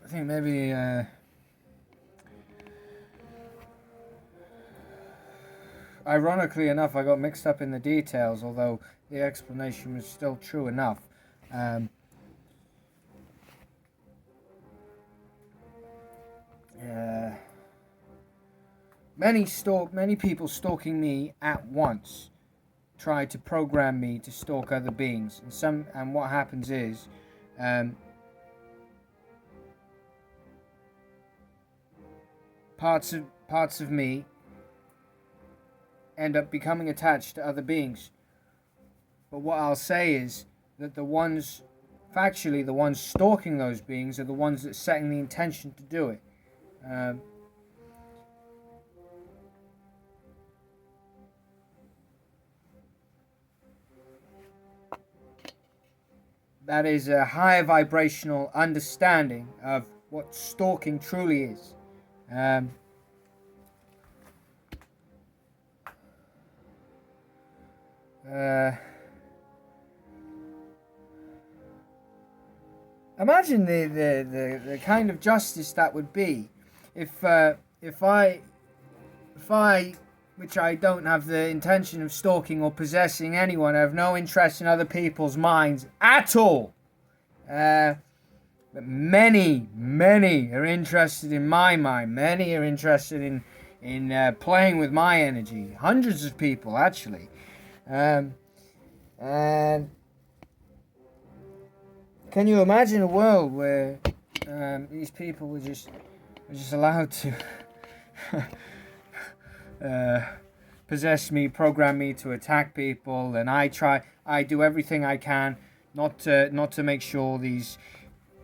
think maybe ironically enough, I got mixed up in the details, although the explanation was still true enough. Um, uh, many people stalking me at once try to program me to stalk other beings, and what happens is, um, parts of me end up becoming attached to other beings. But what I'll say is that factually, the ones stalking those beings are the ones that setting the intention to do it. Um, that is a higher vibrational understanding of what stalking truly is. Um, Imagine the kind of justice that would be if I, which I don't have the intention of stalking or possessing anyone, I have no interest in other people's minds at all. But many are interested in my mind. Many are interested in playing with my energy. Hundreds of people, actually. And can you imagine a world where these people were just allowed to possess me, program me to attack people, and I do everything I can not to make sure these,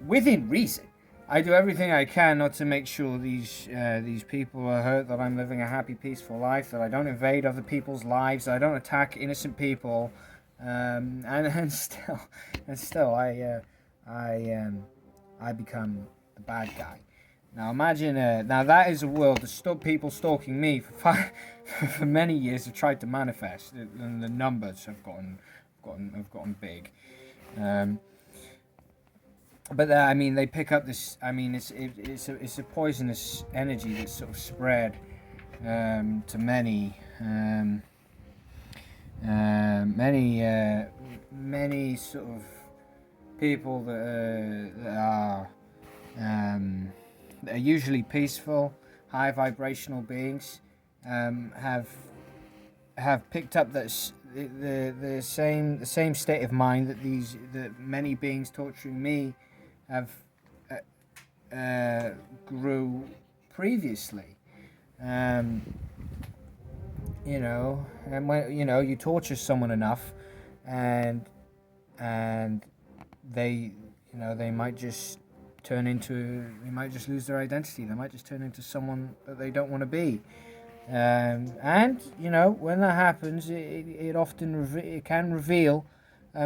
within reason, I do everything I can not to make sure these people are hurt, that I'm living a happy, peaceful life, that I don't invade other people's lives, that I don't attack innocent people, and still I become the bad guy. Now imagine, now that is a world that people stalking me for many years have tried to manifest, and the numbers have gotten big. But I mean, they pick up this. I mean, it's a poisonous energy that's sort of spread to many sort of people that are usually peaceful, high vibrational beings, have picked up the same state of mind that many beings torturing me have grew previously. And when you torture someone enough, and they might just they might just lose their identity. They might just turn into someone that they don't want to be. And when that happens, it often it can reveal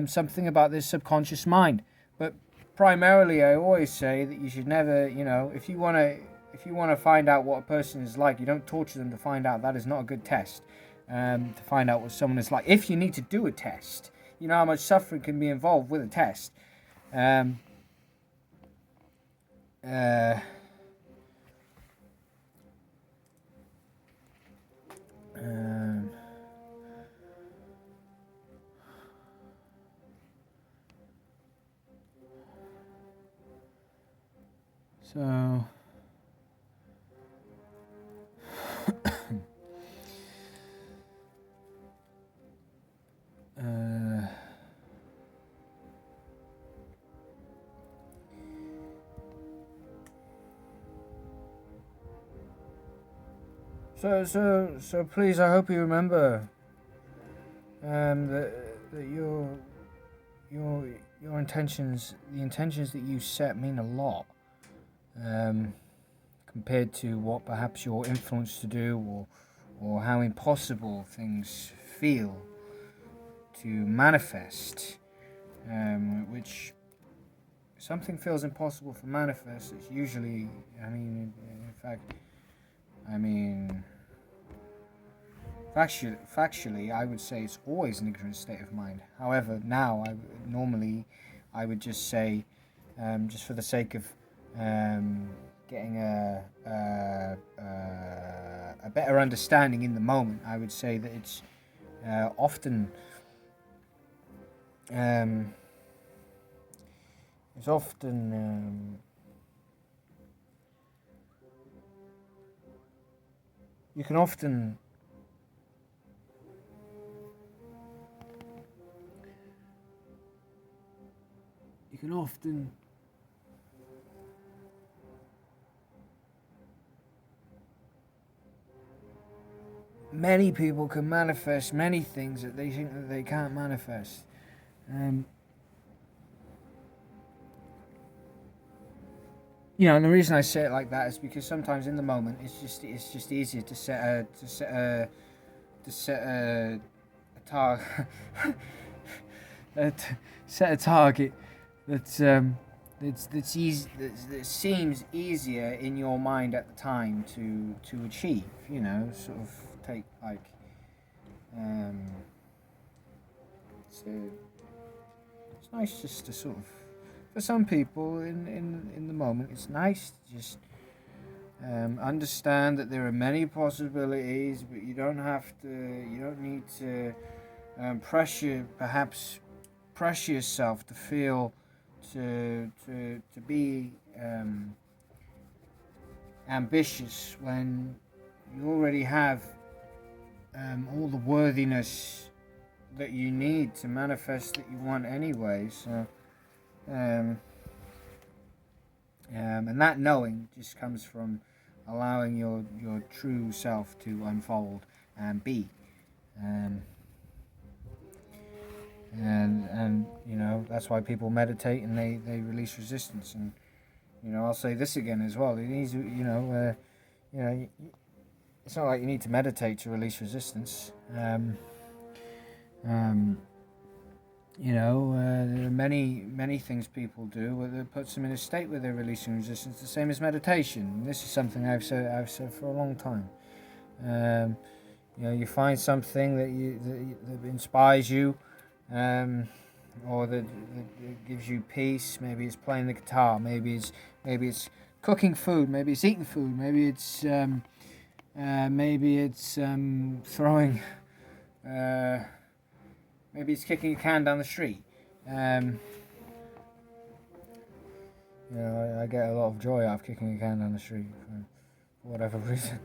something about their subconscious mind. But primarily, I always say that you should never, if you want to find out what a person is like, you don't torture them to find out. That is not a good test. To find out what someone is like. If you need to do a test, you know how much suffering can be involved with a test. So So please, I hope you remember that your intentions, the intentions that you set, mean a lot compared to what perhaps you're influenced to do, or how impossible things feel to manifest. Which something feels impossible to manifest. It's usually, factually, I would say it's always an ignorant state of mind. However, now I would just say, just for the sake of getting a better understanding in the moment. I would say that it's often it's often you can often many people can manifest many things that they think that they can't manifest. And the reason I say it like that is because sometimes in the moment it's just easier to set a target set a target that's easy, that seems easier in your mind at the time to achieve. Sort of take like so it's nice just to sort of, for some people in the moment, it's nice to just understand that there are many possibilities, but you don't need to pressure yourself to feel to be ambitious when you already have all the worthiness that you need to manifest that you want anyway. So and that knowing just comes from allowing your true self to unfold and be. And that's why people meditate and they release resistance. And I'll say this again as well. It needs it's not like you need to meditate to release resistance. There are many things people do that puts them in a state where they're releasing resistance. The same as meditation. And this is something I've said for a long time. You find something that inspires you, or that gives you peace. Maybe it's playing the guitar. Maybe it's cooking food. Maybe it's eating food. Maybe it's throwing. Maybe it's kicking a can down the street. I get a lot of joy out of kicking a can down the street for whatever reason.